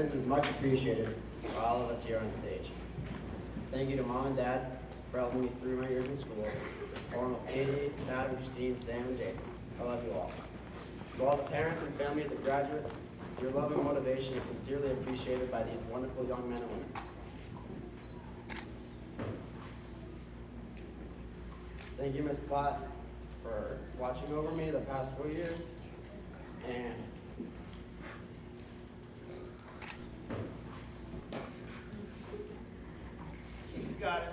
attendance is much appreciated by all of us here on stage. Thank you to Mom and Dad for helping me through my years in school, along with Katie, Adam, Christine, Sam, and Jason. I love you all. To all the parents and family of the graduates, your love and motivation is sincerely appreciated by these wonderful young men and women. Thank you, Ms. Platt, for watching over me the past 4 years. And You got it.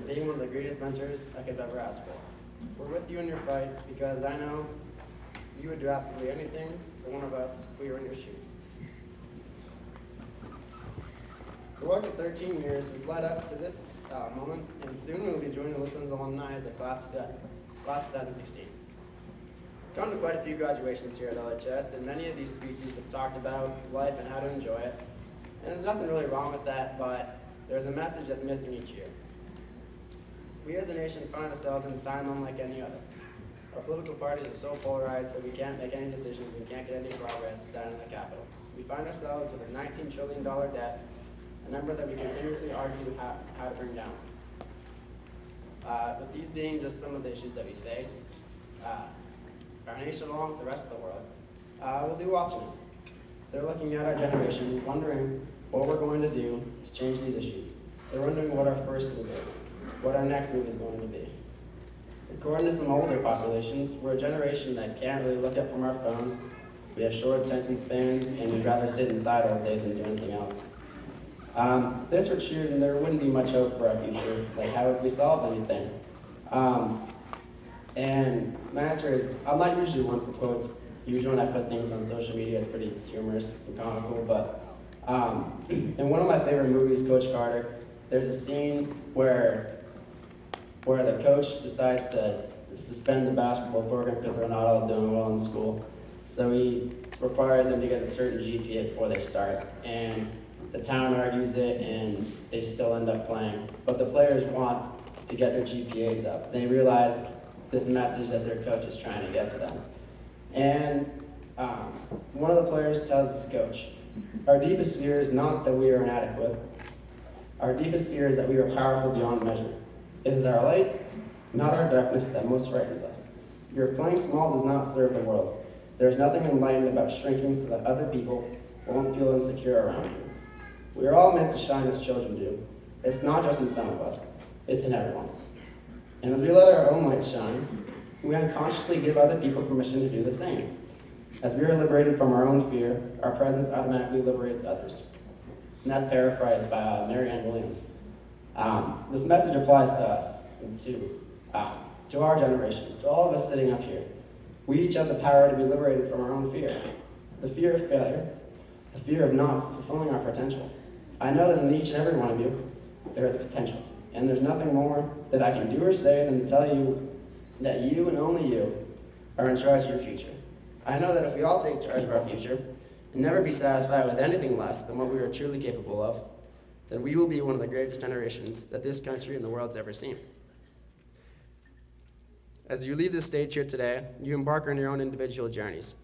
being one of the greatest mentors I could ever ask for. We're with you in your fight because I know you would do absolutely anything for one of us if we were in your shoes. The work of 13 years has led up to this moment, and soon we will be joining the Lipton's alumni of the class 2016. Gone to quite a few graduations here at LHS, and many of these speeches have talked about life and how to enjoy it. And there's nothing really wrong with that, but there's a message that's missing each year. We as a nation find ourselves in a time unlike any other. Our political parties are so polarized that we can't make any decisions and can't get any progress done in the Capitol. We find ourselves with a $19 trillion debt, a number that we continuously argue how to bring down. With these being just some of the issues that we face, our nation along with the rest of the world will be watching us. They're looking at our generation, wondering what we're going to do to change these issues. They're wondering what our first move is, what our next move is going to be. According to some older populations, we're a generation that can't really look up from our phones. We have short attention spans, and we'd rather sit inside all day than do anything else. This were true, and there wouldn't be much hope for our future. Like, how would we solve anything? And my answer is, I'm not usually one for quotes. Usually when I put things on social media, it's pretty humorous and comical, but in one of my favorite movies, Coach Carter, there's a scene where the coach decides to suspend the basketball program because they're not all doing well in school. So he requires them to get a certain GPA before they start. And the town argues it, and they still end up playing. But the players want to get their GPAs up. They realize this message that their coach is trying to get to them. And one of the players tells his coach, our deepest fear is not that we are inadequate. Our deepest fear is that we are powerful beyond measure. It is our light, not our darkness, that most frightens us. Your playing small does not serve the world. There is nothing enlightened about shrinking so that other people won't feel insecure around you. We are all meant to shine as children do. It's not just in some of us, it's in everyone. And as we let our own light shine, we unconsciously give other people permission to do the same. As we are liberated from our own fear, our presence automatically liberates others. And that's paraphrased by Marianne Williams. This message applies to us and to our generation, to all of us sitting up here. We each have the power to be liberated from our own fear. The fear of failure, the fear of not fulfilling our potential. I know that in each and every one of you, there is potential. And there's nothing more that I can do or say than to tell you that you and only you are in charge of your future. I know that if we all take charge of our future and never be satisfied with anything less than what we are truly capable of, then we will be one of the greatest generations that this country and the world's ever seen. As you leave this stage here today, you embark on your own individual journeys.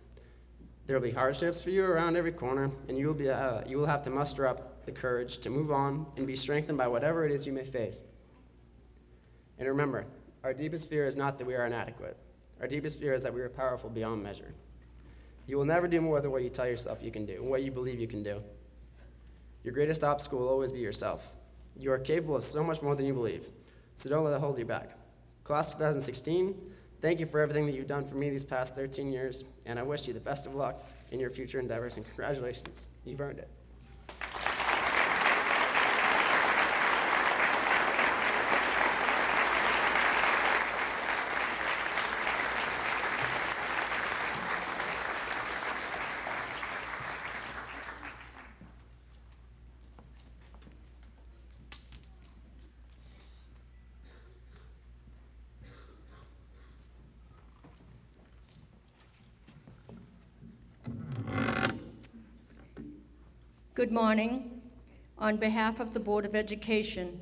There will be hardships for you around every corner, and you will have to muster up the courage to move on and be strengthened by whatever it is you may face. And remember, our deepest fear is not that we are inadequate. Our deepest fear is that we are powerful beyond measure. You will never do more than what you tell yourself you can do and what you believe you can do. Your greatest obstacle will always be yourself. You are capable of so much more than you believe, so don't let it hold you back. Class 2016, thank you for everything that you've done for me these past 13 years, and I wish you the best of luck in your future endeavors, and congratulations, you've earned it. Good morning. On behalf of the Board of Education,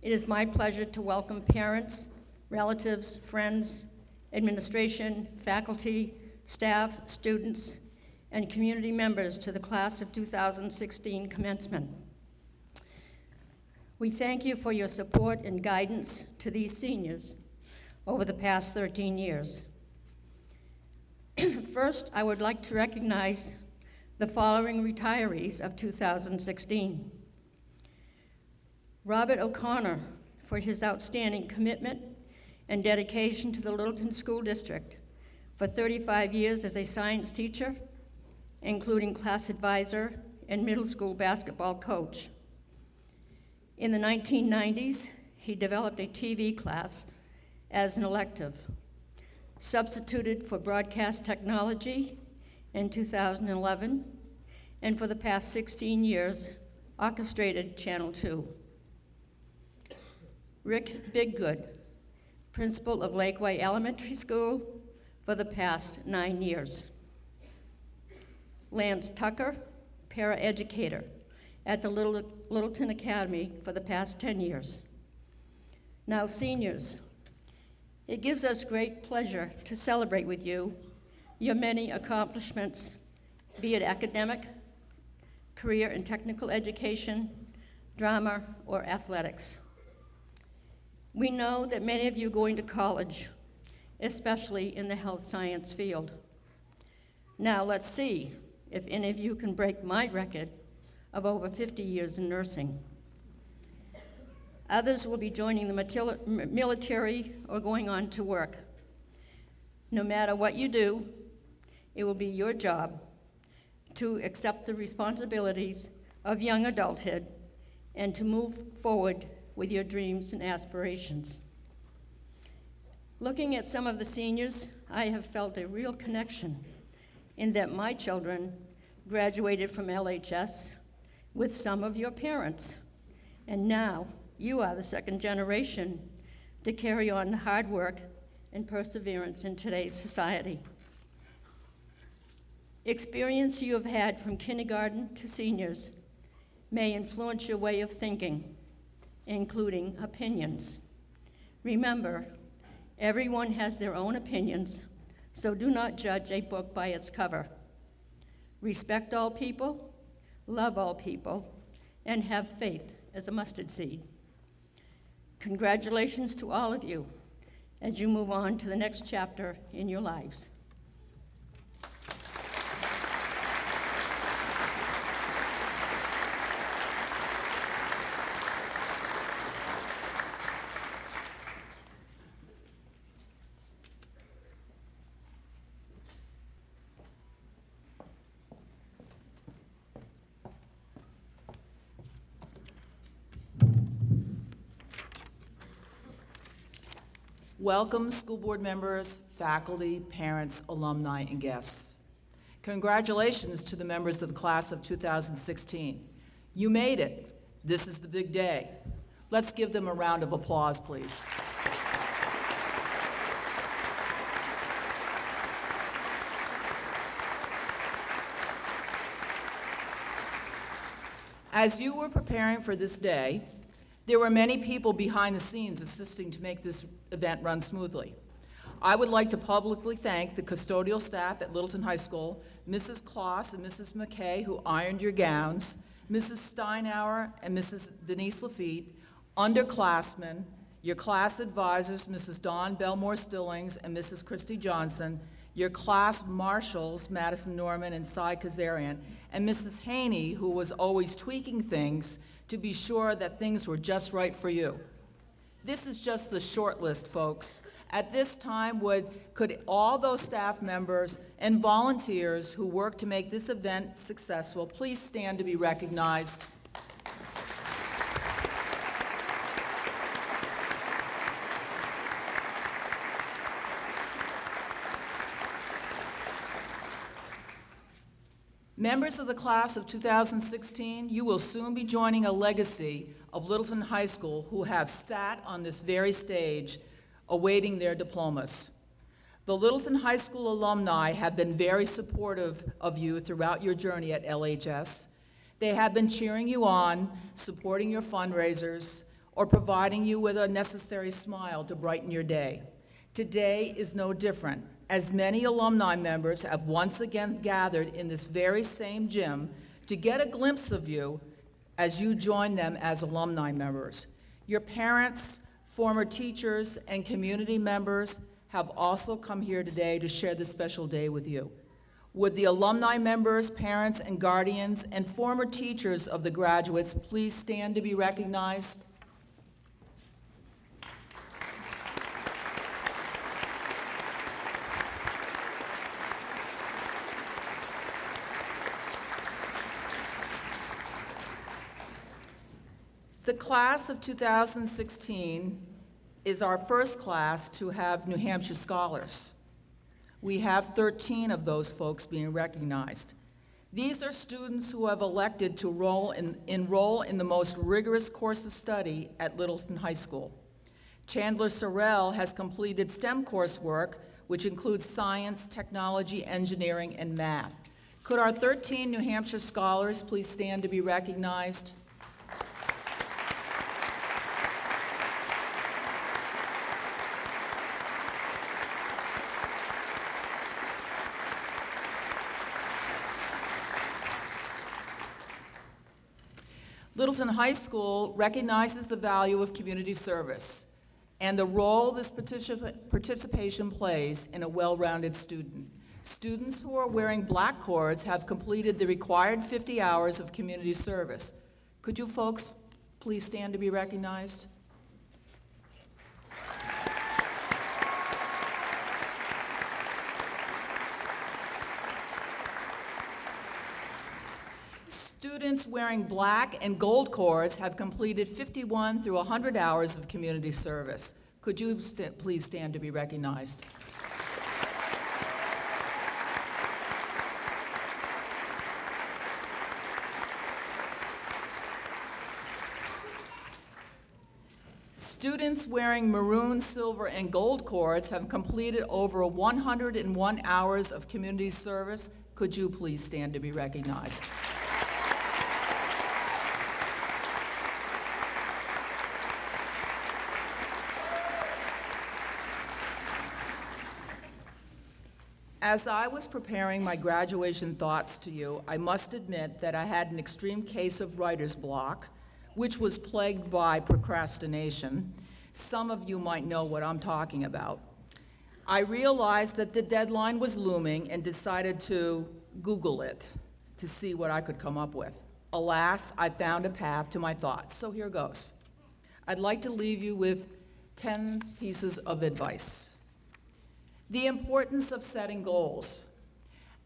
it is my pleasure to welcome parents, relatives, friends, administration, faculty, staff, students, and community members to the class of 2016 commencement. We thank you for your support and guidance to these seniors over the past 13 years. First, I would like to recognize the following retirees of 2016. Robert O'Connor for his outstanding commitment and dedication to the Littleton School District for 35 years as a science teacher, including class advisor and middle school basketball coach. In the 1990s, he developed a TV class as an elective, substituted for broadcast technology in 2011, and for the past 16 years, orchestrated Channel 2. Rick Biggood, principal of Lakeway Elementary School for the past 9 years. Lance Tucker, paraeducator at the Littleton Academy for the past 10 years. Now, seniors, it gives us great pleasure to celebrate with you your many accomplishments, be it academic, career and technical education, drama, or athletics. We know that many of you are going to college, especially in the health science field. Now let's see if any of you can break my record of over 50 years in nursing. Others will be joining the military or going on to work. No matter what you do, it will be your job to accept the responsibilities of young adulthood and to move forward with your dreams and aspirations. Looking at some of the seniors, I have felt a real connection in that my children graduated from LHS with some of your parents, and now you are the second generation to carry on the hard work and perseverance in today's society. Experience you have had from kindergarten to seniors may influence your way of thinking, including opinions. Remember, everyone has their own opinions, so do not judge a book by its cover. Respect all people, love all people, and have faith as a mustard seed. Congratulations to all of you as you move on to the next chapter in your lives. Welcome, school board members, faculty, parents, alumni, and guests. Congratulations to the members of the class of 2016. You made it. This is the big day. Let's give them a round of applause, please. As you were preparing for this day, there were many people behind the scenes assisting to make this event run smoothly. I would like to publicly thank the custodial staff at Littleton High School, Mrs. Kloss and Mrs. McKay, who ironed your gowns, Mrs. Steinauer and Mrs. Denise Lafitte, underclassmen, your class advisors, Mrs. Dawn Belmore-Stillings and Mrs. Christy Johnson, your class marshals, Madison Norman and Cy Kazarian, and Mrs. Haney, who was always tweaking things to be sure that things were just right for you. This is just the short list, folks. At this time, could all those staff members and volunteers who worked to make this event successful please stand to be recognized? Members of the class of 2016, you will soon be joining a legacy of Littleton High School who have sat on this very stage awaiting their diplomas. The Littleton High School alumni have been very supportive of you throughout your journey at LHS. They have been cheering you on, supporting your fundraisers, or providing you with a necessary smile to brighten your day. Today is no different, as many alumni members have once again gathered in this very same gym to get a glimpse of you as you join them as alumni members. Your parents, former teachers, and community members have also come here today to share this special day with you. Would the alumni members, parents, and guardians, and former teachers of the graduates please stand to be recognized? The class of 2016 is our first class to have New Hampshire scholars. We have 13 of those folks being recognized. These are students who have elected to enroll in the most rigorous course of study at Littleton High School. Chandler Sorrell has completed STEM coursework, which includes science, technology, engineering, and math. Could our 13 New Hampshire scholars please stand to be recognized? Littleton High School recognizes the value of community service and the role this participation plays in a well-rounded student. Students who are wearing black cords have completed the required 50 hours of community service. Could you folks please stand to be recognized? Students wearing black and gold cords have completed 51 through 100 hours of community service. Could you please stand to be recognized? Students wearing maroon, silver, and gold cords have completed over 101 hours of community service. Could you please stand to be recognized? As I was preparing my graduation thoughts to you, I must admit that I had an extreme case of writer's block, which was plagued by procrastination. Some of you might know what I'm talking about. I realized that the deadline was looming and decided to Google it to see what I could come up with. Alas, I found a path to my thoughts, so here goes. I'd like to leave you with 10 pieces of advice. The importance of setting goals.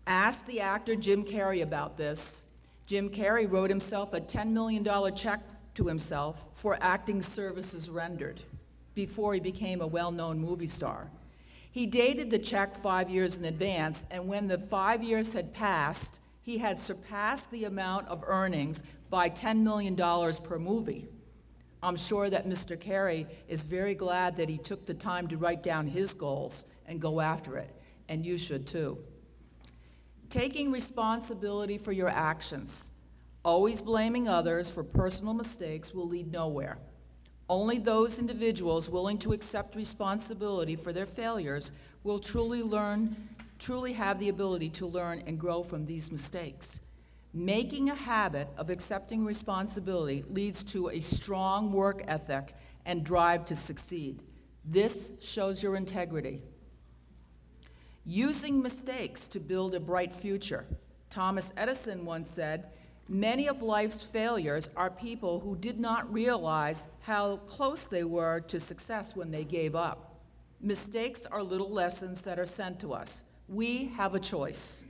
Ask the actor Jim Carrey about this. Jim Carrey wrote himself a $10 million check to himself for acting services rendered before he became a well-known movie star. He dated the check 5 years in advance, and when the 5 years had passed, he had surpassed the amount of earnings by $10 million per movie. I'm sure that Mr. Carey is very glad that he took the time to write down his goals and go after it, and you should too. Taking responsibility for your actions. Always blaming others for personal mistakes will lead nowhere. Only those individuals willing to accept responsibility for their failures will truly have the ability to learn and grow from these mistakes. Making a habit of accepting responsibility leads to a strong work ethic and drive to succeed. This shows your integrity. Using mistakes to build a bright future. Thomas Edison once said, "Many of life's failures are people who did not realize how close they were to success when they gave up." Mistakes are little lessons that are sent to us. We have a choice.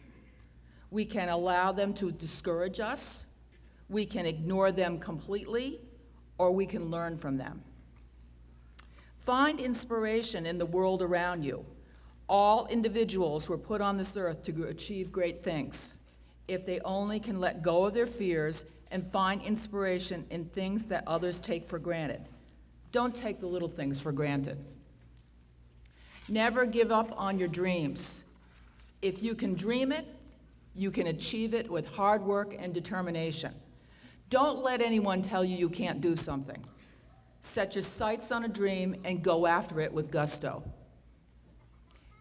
We can allow them to discourage us, we can ignore them completely, or we can learn from them. Find inspiration in the world around you. All individuals were put on this earth to achieve great things. If they only can let go of their fears and find inspiration in things that others take for granted. Don't take the little things for granted. Never give up on your dreams. If you can dream it, you can achieve it with hard work and determination. Don't let anyone tell you you can't do something. Set your sights on a dream and go after it with gusto.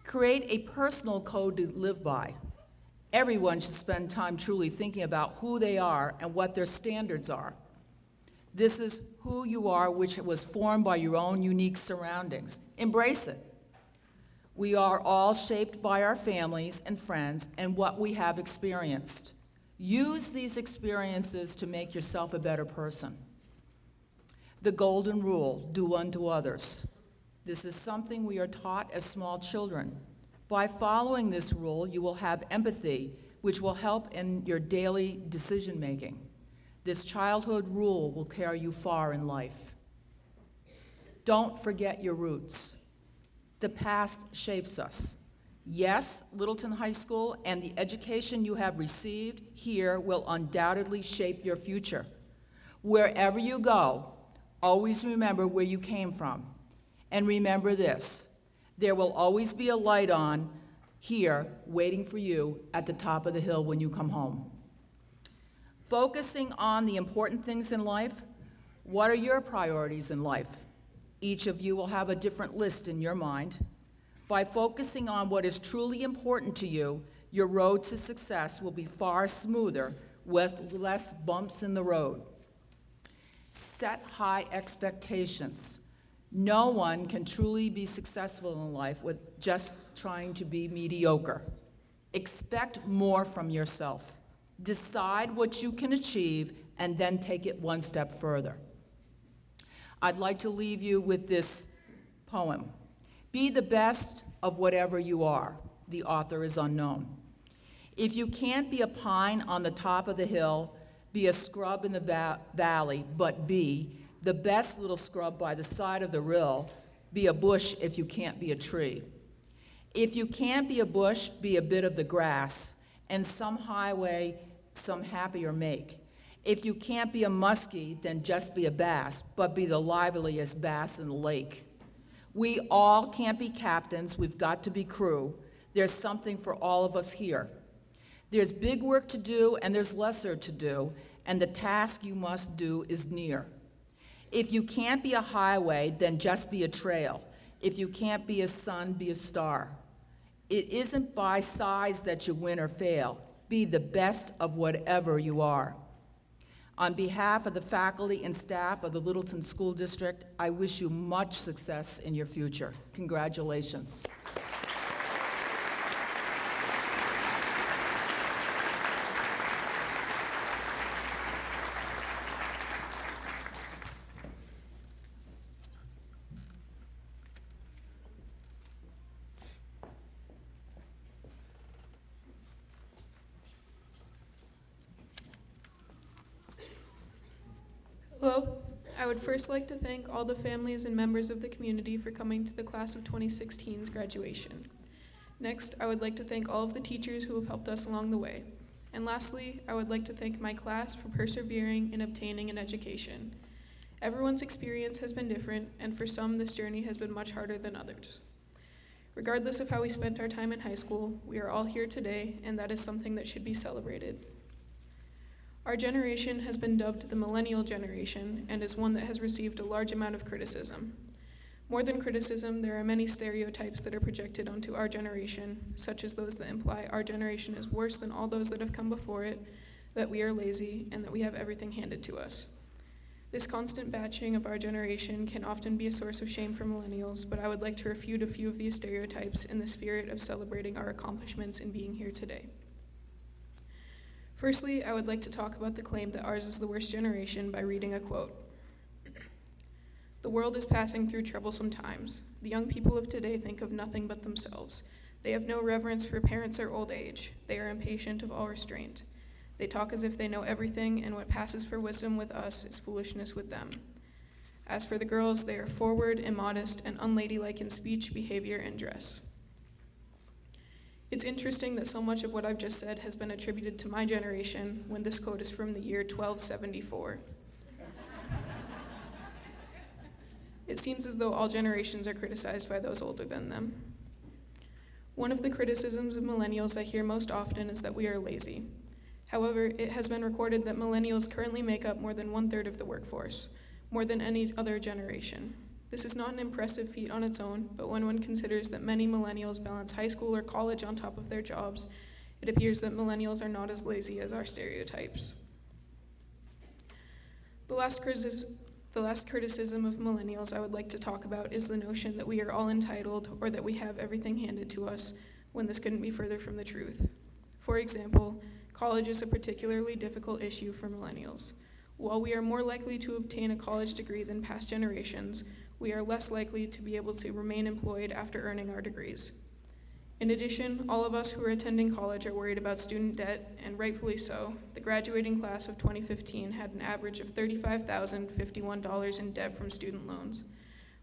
Create a personal code to live by. Everyone should spend time truly thinking about who they are and what their standards are. This is who you are, which was formed by your own unique surroundings. Embrace it. We are all shaped by our families and friends and what we have experienced. Use these experiences to make yourself a better person. The golden rule, do unto others. This is something we are taught as small children. By following this rule, you will have empathy, which will help in your daily decision-making. This childhood rule will carry you far in life. Don't forget your roots. The past shapes us. Yes, Littleton High School and the education you have received here will undoubtedly shape your future. Wherever you go, always remember where you came from. And remember this, there will always be a light on here waiting for you at the top of the hill when you come home. Focusing on the important things in life, what are your priorities in life? Each of you will have a different list in your mind. By focusing on what is truly important to you, your road to success will be far smoother with less bumps in the road. Set high expectations. No one can truly be successful in life with just trying to be mediocre. Expect more from yourself. Decide what you can achieve and then take it one step further. I'd like to leave you with this poem. Be the best of whatever you are. The author is unknown. If you can't be a pine on the top of the hill, be a scrub in the valley, but be the best little scrub by the side of the rill. Be a bush if you can't be a tree. If you can't be a bush, be a bit of the grass, and some highway, some happier make. If you can't be a muskie, then just be a bass, but be the liveliest bass in the lake. We all can't be captains, we've got to be crew. There's something for all of us here. There's big work to do and there's lesser to do, and the task you must do is near. If you can't be a highway, then just be a trail. If you can't be a sun, be a star. It isn't by size that you win or fail. Be the best of whatever you are. On behalf of the faculty and staff of the Littleton School District, I wish you much success in your future. Congratulations. Hello. I would first like to thank all the families and members of the community for coming to the class of 2016's graduation. Next, I would like to thank all of the teachers who have helped us along the way. And lastly, I would like to thank my class for persevering in obtaining an education. Everyone's experience has been different, and for some, this journey has been much harder than others. Regardless of how we spent our time in high school, we are all here today, and that is something that should be celebrated. Our generation has been dubbed the millennial generation and is one that has received a large amount of criticism. More than criticism, there are many stereotypes that are projected onto our generation, such as those that imply our generation is worse than all those that have come before it, that we are lazy, and that we have everything handed to us. This constant batching of our generation can often be a source of shame for millennials, but I would like to refute a few of these stereotypes in the spirit of celebrating our accomplishments and being here today. Firstly, I would like to talk about the claim that ours is the worst generation by reading a quote. The world is passing through troublesome times. The young people of today think of nothing but themselves. They have no reverence for parents or old age. They are impatient of all restraint. They talk as if they know everything, and what passes for wisdom with us is foolishness with them. As for the girls, they are forward, immodest, and unladylike in speech, behavior, and dress. It's interesting that so much of what I've just said has been attributed to my generation when this quote is from the year 1274. It seems as though all generations are criticized by those older than them. One of the criticisms of millennials I hear most often is that we are lazy. However, it has been recorded that millennials currently make up more than 1/3 of the workforce, more than any other generation. This is not an impressive feat on its own, but when one considers that many millennials balance high school or college on top of their jobs, it appears that millennials are not as lazy as our stereotypes. The last criticism of millennials I would like to talk about is the notion that we are all entitled or that we have everything handed to us, when this couldn't be further from the truth. For example, college is a particularly difficult issue for millennials. While we are more likely to obtain a college degree than past generations, we are less likely to be able to remain employed after earning our degrees. In addition, all of us who are attending college are worried about student debt, and rightfully so. The graduating class of 2015 had an average of $35,051 in debt from student loans.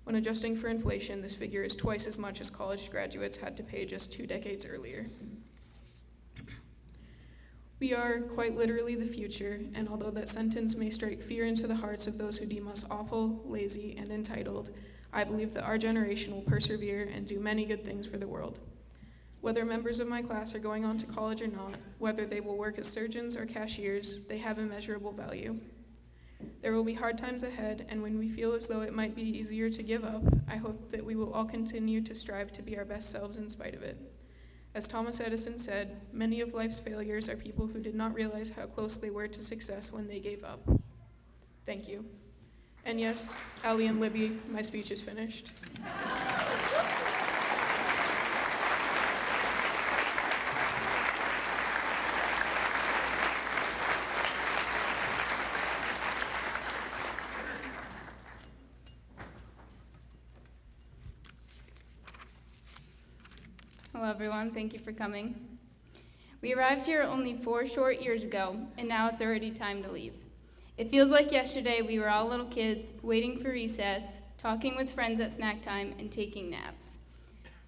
When adjusting for inflation, this figure is twice as much as college graduates had to pay just 2 decades earlier. We are quite literally the future, and although that sentence may strike fear into the hearts of those who deem us awful, lazy, and entitled, I believe that our generation will persevere and do many good things for the world. Whether members of my class are going on to college or not, whether they will work as surgeons or cashiers, they have immeasurable value. There will be hard times ahead, and when we feel as though it might be easier to give up, I hope that we will all continue to strive to be our best selves in spite of it. As Thomas Edison said, many of life's failures are people who did not realize how close they were to success when they gave up. Thank you. And yes, Allie and Libby, my speech is finished. Hello, everyone. Thank you for coming. We arrived here only 4 short years ago, and now it's already time to leave. It feels like yesterday we were all little kids, waiting for recess, talking with friends at snack time, and taking naps.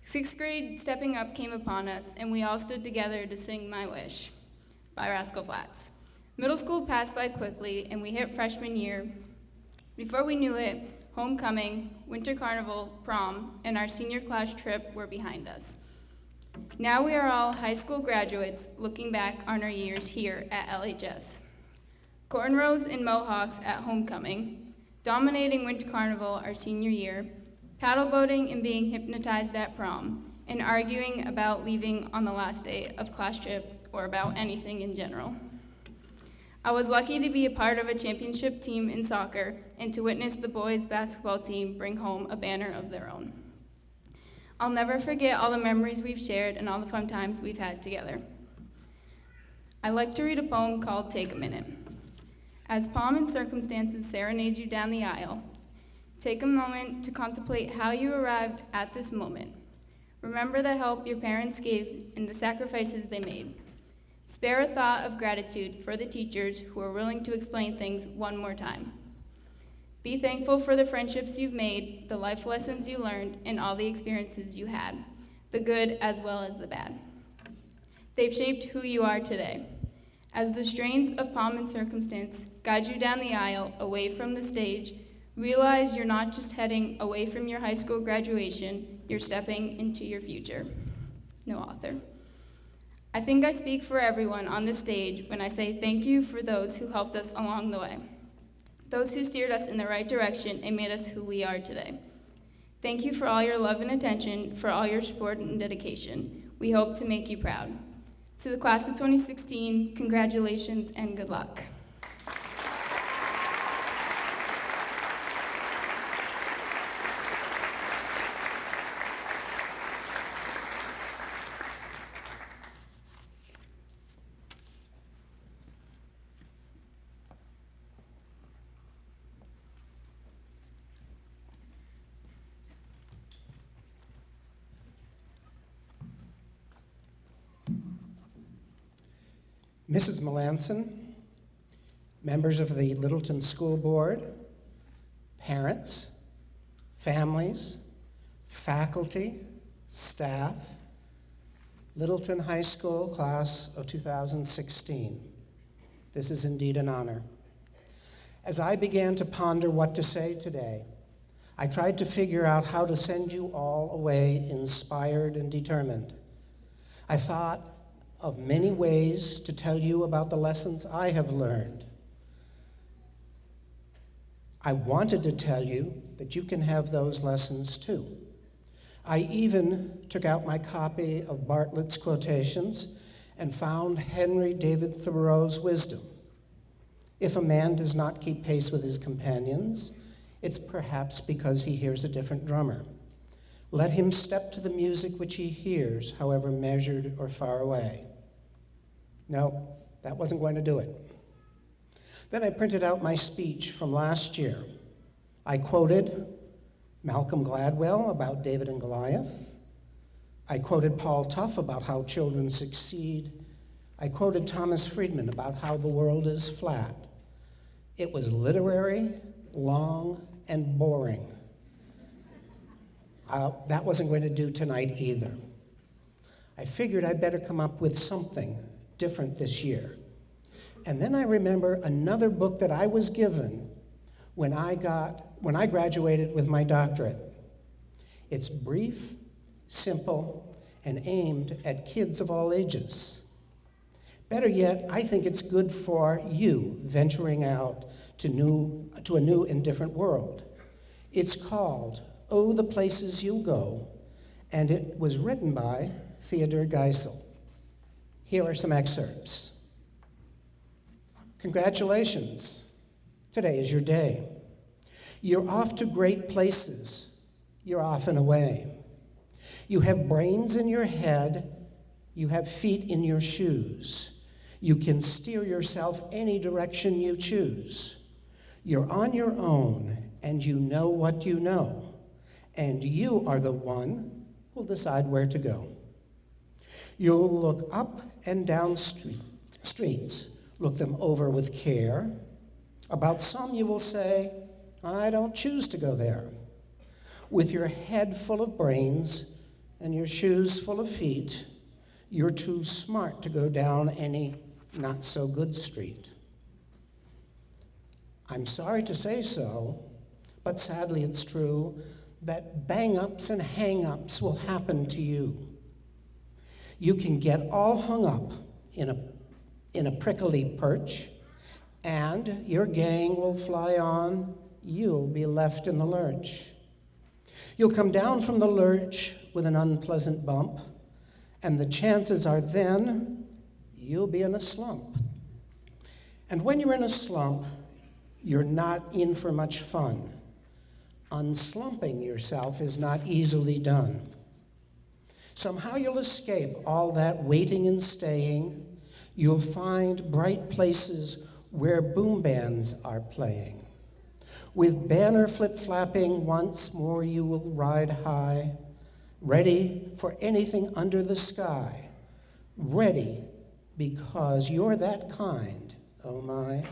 6th grade stepping up came upon us, and we all stood together to sing My Wish by Rascal Flatts. Middle school passed by quickly, and we hit freshman year. Before we knew it, homecoming, winter carnival, prom, and our senior class trip were behind us. Now we are all high school graduates looking back on our years here at LHS. Cornrows and mohawks at homecoming, dominating winter carnival our senior year, paddle boating and being hypnotized at prom, and arguing about leaving on the last day of class trip or about anything in general. I was lucky to be a part of a championship team in soccer and to witness the boys' basketball team bring home a banner of their own. I'll never forget all the memories we've shared and all the fun times we've had together. I like to read a poem called Take a Minute. As pomp and circumstances serenade you down the aisle, take a moment to contemplate how you arrived at this moment. Remember the help your parents gave and the sacrifices they made. Spare a thought of gratitude for the teachers who are willing to explain things one more time. Be thankful for the friendships you've made, the life lessons you learned, and all the experiences you had, the good as well as the bad. They've shaped who you are today. As the strains of pomp and circumstance guide you down the aisle, away from the stage, realize you're not just heading away from your high school graduation, you're stepping into your future. No author. I think I speak for everyone on this stage when I say thank you for those who helped us along the way. Those who steered us in the right direction and made us who we are today. Thank you for all your love and attention, for all your support and dedication. We hope to make you proud. To the class of 2016, congratulations and good luck. Mrs. Melanson, members of the Littleton School Board, parents, families, faculty, staff, Littleton High School class of 2016. This is indeed an honor. As I began to ponder what to say today, I tried to figure out how to send you all away inspired and determined. I thought of many ways to tell you about the lessons I have learned. I wanted to tell you that you can have those lessons too. I even took out my copy of Bartlett's quotations and found Henry David Thoreau's wisdom. If a man does not keep pace with his companions, it's perhaps because he hears a different drummer. Let him step to the music which he hears, however measured or far away. No, that wasn't going to do it. Then I printed out my speech from last year. I quoted Malcolm Gladwell about David and Goliath. I quoted Paul Tough about how children succeed. I quoted Thomas Friedman about how the world is flat. It was literary, long, and boring. That wasn't going to do tonight either. I figured I'd better come up with something different this year. And then I remember another book that I was given when I graduated with my doctorate. It's brief, simple, and aimed at kids of all ages. Better yet, I think it's good for you venturing out to a new and different world. It's called Oh, the Places You'll Go, and it was written by Theodore Geisel. Here are some excerpts. Congratulations. Today is your day. You're off to great places. You're off and away. You have brains in your head. You have feet in your shoes. You can steer yourself any direction you choose. You're on your own, and you know what you know. And you are the one who'll decide where to go. You'll look up and down streets, look them over with care. About some you will say, I don't choose to go there. With your head full of brains and your shoes full of feet, you're too smart to go down any not-so-good street. I'm sorry to say so, but sadly it's true that bang-ups and hang-ups will happen to you. You can get all hung up in a prickly perch, and your gang will fly on. You'll be left in the lurch. You'll come down from the lurch with an unpleasant bump, and the chances are then you'll be in a slump. And when you're in a slump, you're not in for much fun. Unslumping yourself is not easily done. Somehow you'll escape all that waiting and staying. You'll find bright places where boom bands are playing. With banner flip-flapping, once more you will ride high, ready for anything under the sky. Ready because you're that kind, oh my.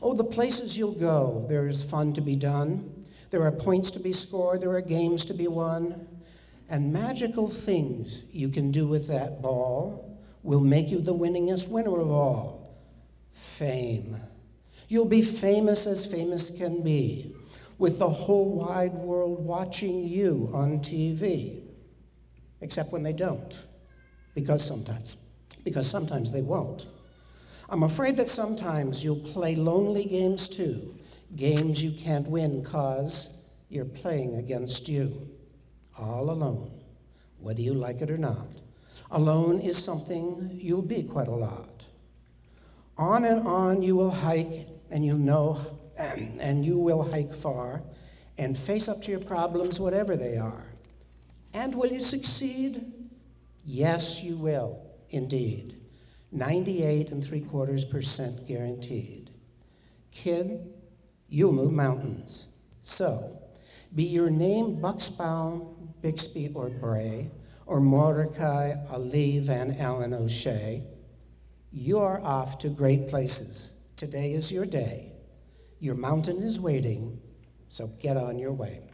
Oh, the places you'll go, there's fun to be done. There are points to be scored, there are games to be won, and magical things you can do with that ball will make you the winningest winner of all. Fame. You'll be famous as famous can be, with the whole wide world watching you on TV. Except when they don't, because sometimes they won't. I'm afraid that sometimes you'll play lonely games too, games you can't win 'cause you're playing against you, all alone, whether you like it or not. Alone is something you'll be quite a lot. On and on you will hike, and you will hike far, and face up to your problems, whatever they are. And will you succeed? Yes, you will, indeed. 98.75% guaranteed. Kid, you'll move mountains. So, be your name Buxbaum, Bixby, or Bray, or Mordecai, Ali, Van Allen, O'Shea, you're off to great places. Today is your day. Your mountain is waiting, so get on your way.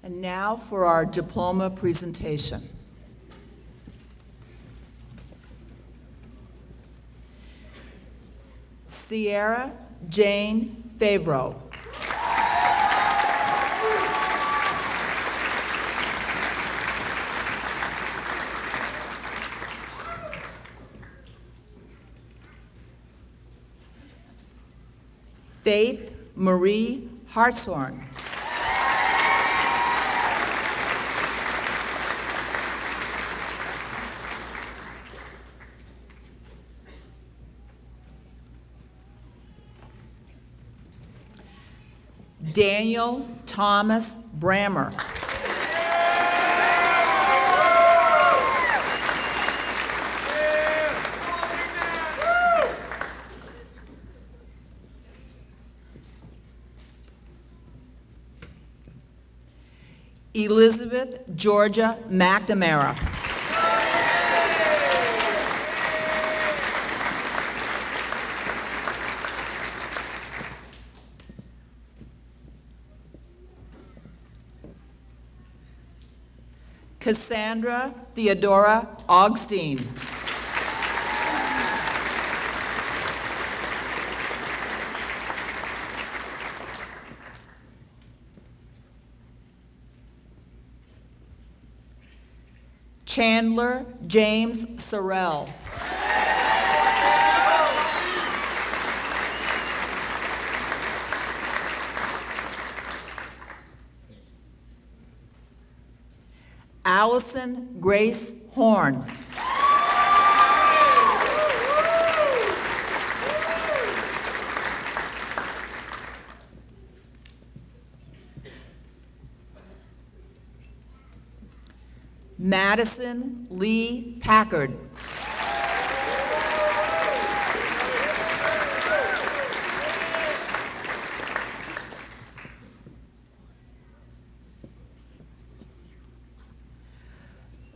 And now for our diploma presentation. Sierra Jane Favreau. Faith Marie Hartshorn. Daniel Thomas Brammer. Elizabeth Georgia McNamara. Cassandra Theodora Augustine. Chandler James Sorrell. Allison Grace Horn. Madison Lee Packard.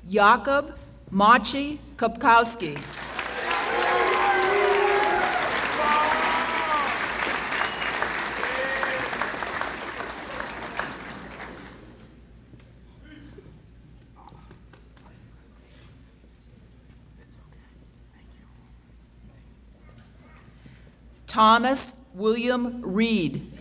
Jakob Machi Kopkowski. Thomas William Reed.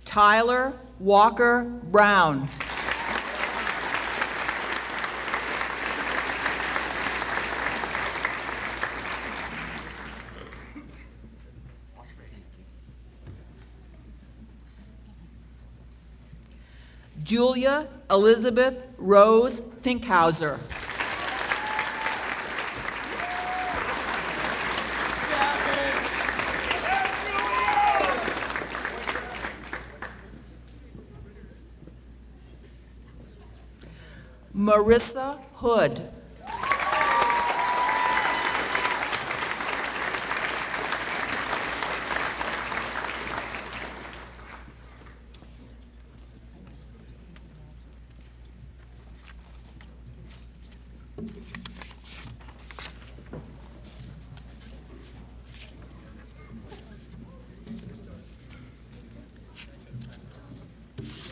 Tyler Walker Brown. Julia Elizabeth Rose Finkhauser. Marissa Hood.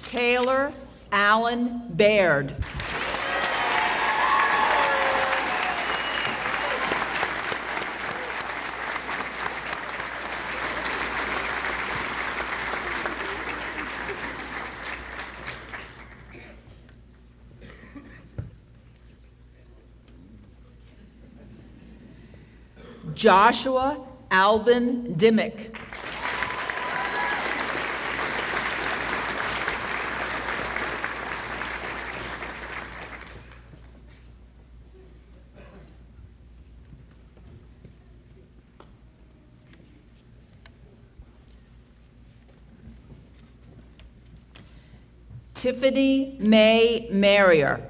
Taylor Allen Baird. Joshua Alvin Dimmick. Tiffany May Marrier.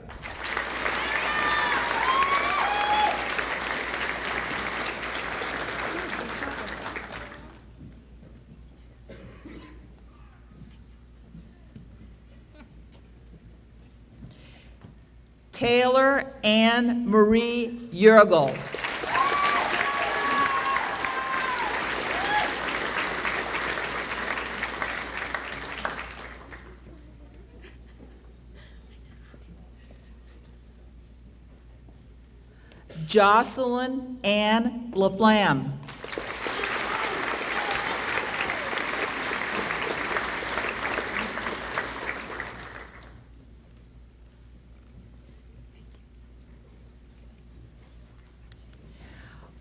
Taylor Ann Marie Yergel. Jocelyn Ann LaFlamme.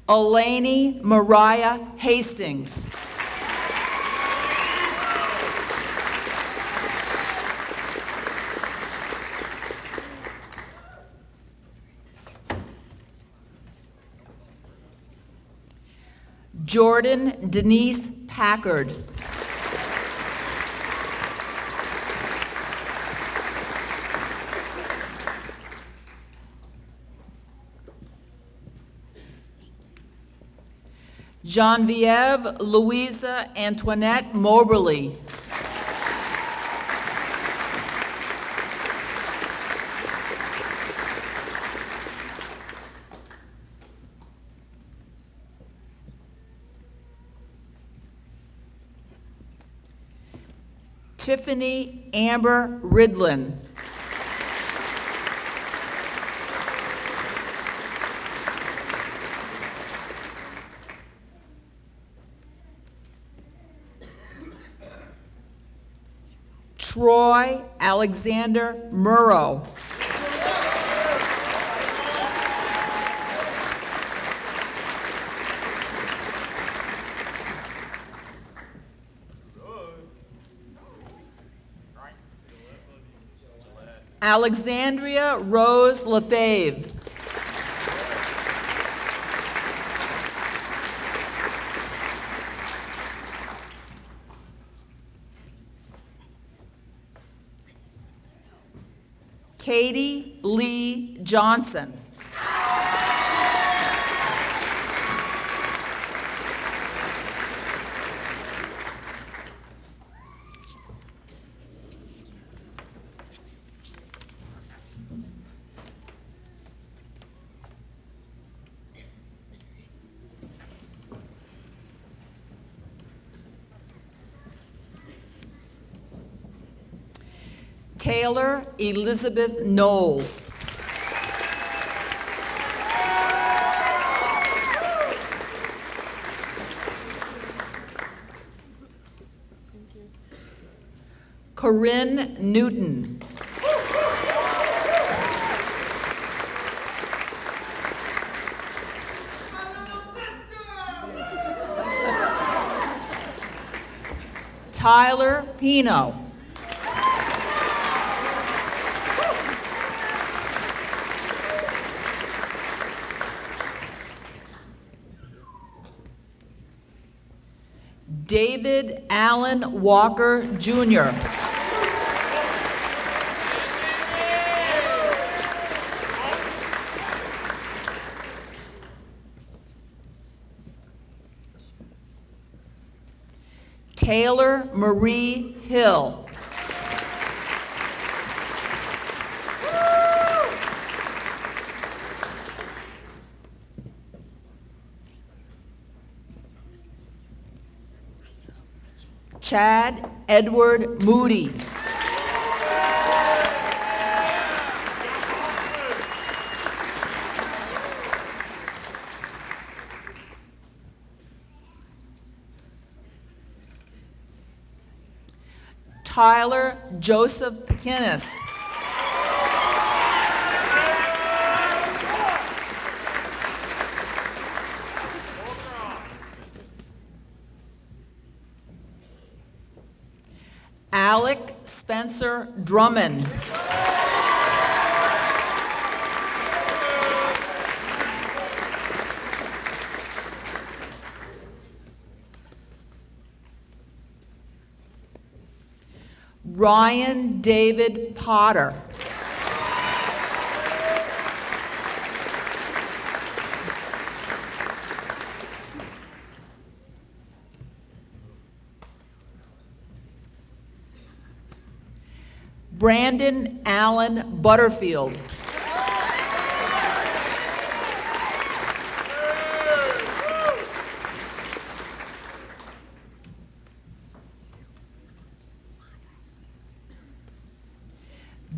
Eleni Mariah Hastings. Jordan Denise Packard. Genevieve Louisa Antoinette Moberly. Tiffany Amber Ridlin. Troy Alexander Murrow. Alexandria Rose Lefebvre. Katie Lee Johnson. Taylor Elizabeth Knowles. Corinne Newton. Tyler Pino. David Allen Walker, Jr. Taylor Marie Hill. Chad Edward Moody. Tyler Joseph Pekinis. Alec Spencer Drummond. Ryan David Potter. Brandon Allen Butterfield.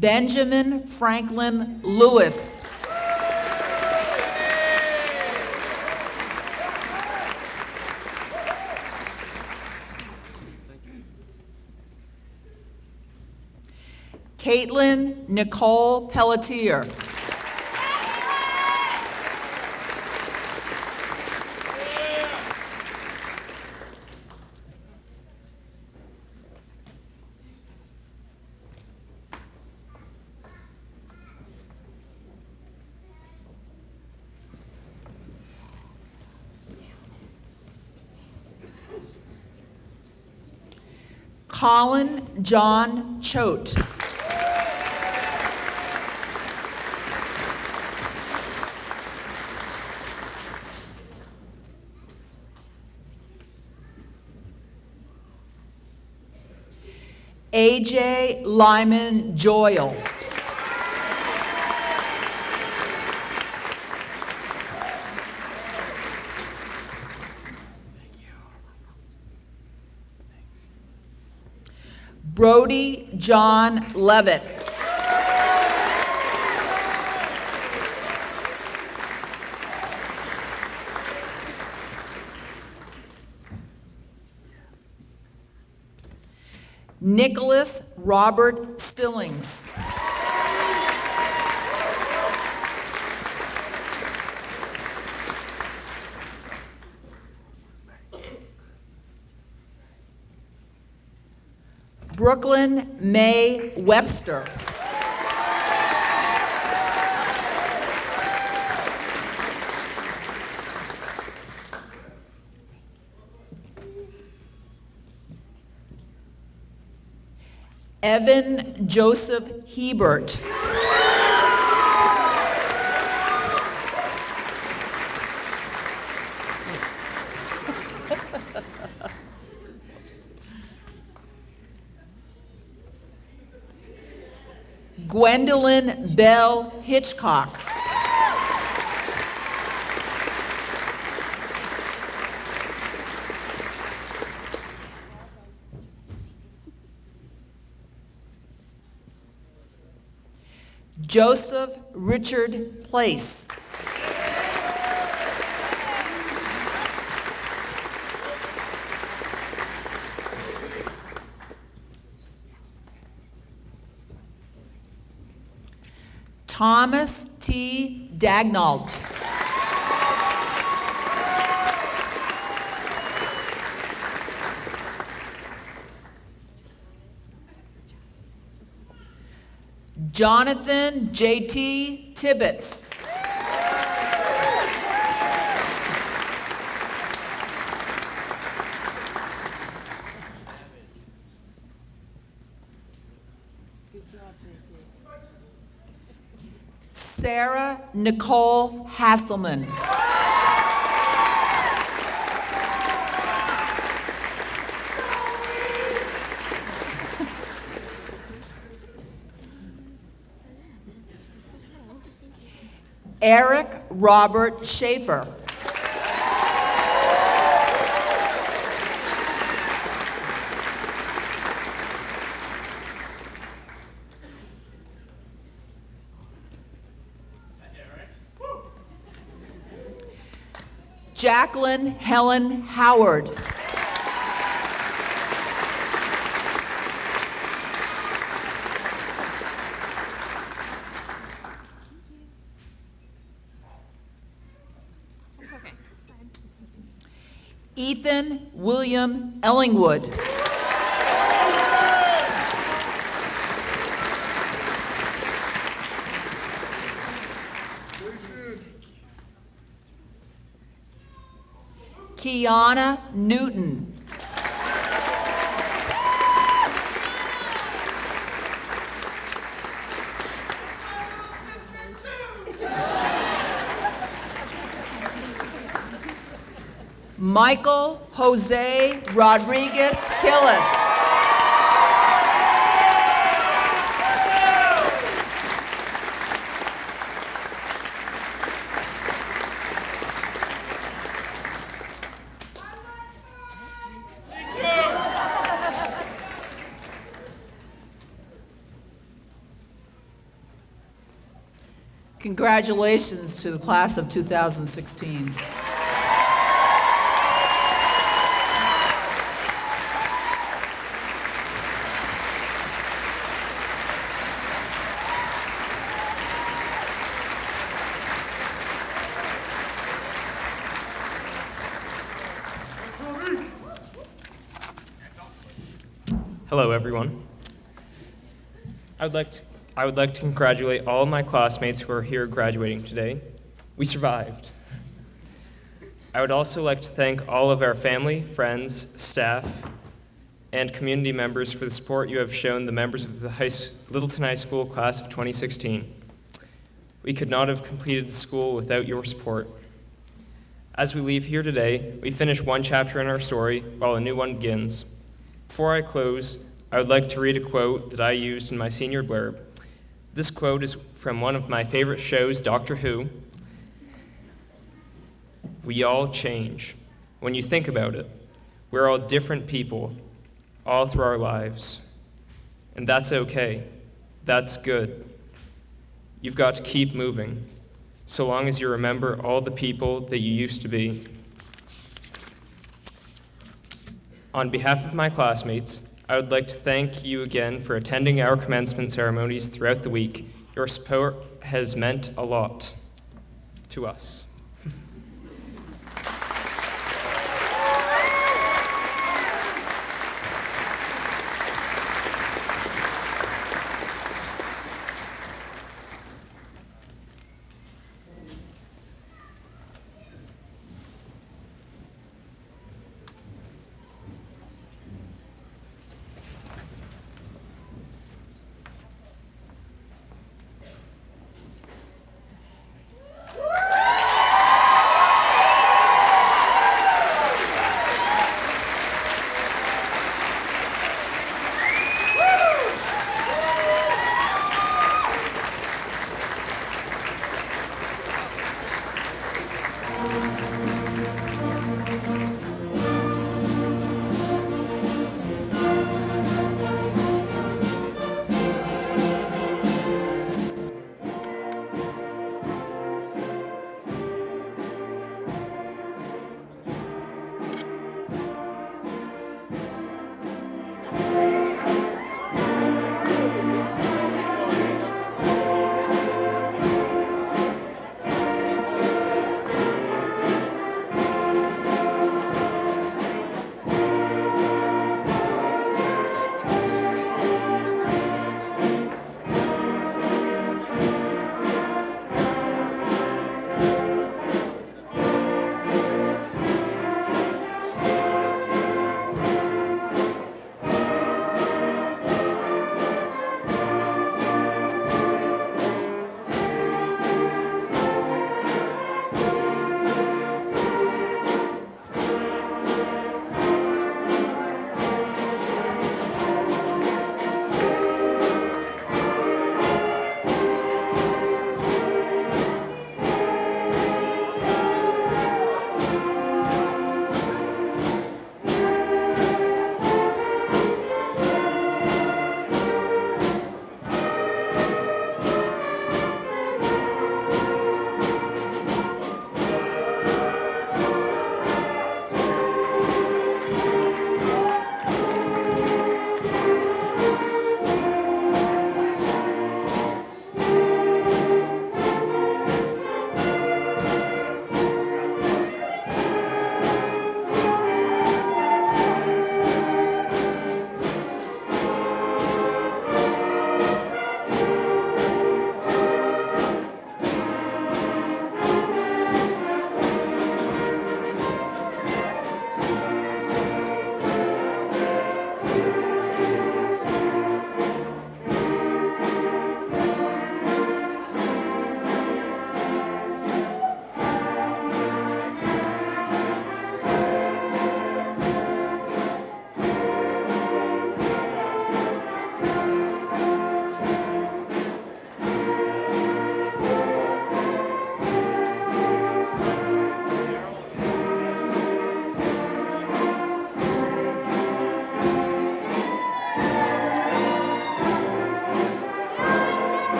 Benjamin Franklin Lewis. Caitlin Nicole Pelletier. Colin John Choate. AJ Lyman Joyle. Brody John Levitt. Nicholas Robert Stillings. Brooklyn May Webster. Evan Joseph Hebert. Gwendolyn Bell Hitchcock. Joseph Richard Place. Thomas T. Dagnall. Jonathan J.T. Tibbetts. Sarah Nicole Hasselman. Eric Robert Schaefer. Jacqueline Helen Howard. Ethan William Ellingwood. Kiana Newton. Michael Jose Rodriguez Killis. Congratulations to the class of 2016. Hello, everyone. I would like to congratulate all of my classmates who are here graduating today. We survived. I would also like to thank all of our family, friends, staff, and community members for the support you have shown the members of the Littleton High School class of 2016. We could not have completed the school without your support. As we leave here today, we finish one chapter in our story while a new one begins. Before I close, I would like to read a quote that I used in my senior blurb. This quote is from one of my favorite shows, Doctor Who. We all change. When you think about it, we're all different people, all through our lives. And that's okay. That's good. You've got to keep moving, so long as you remember all the people that you used to be. On behalf of my classmates, I would like to thank you again for attending our commencement ceremonies throughout the week. Your support has meant a lot to us.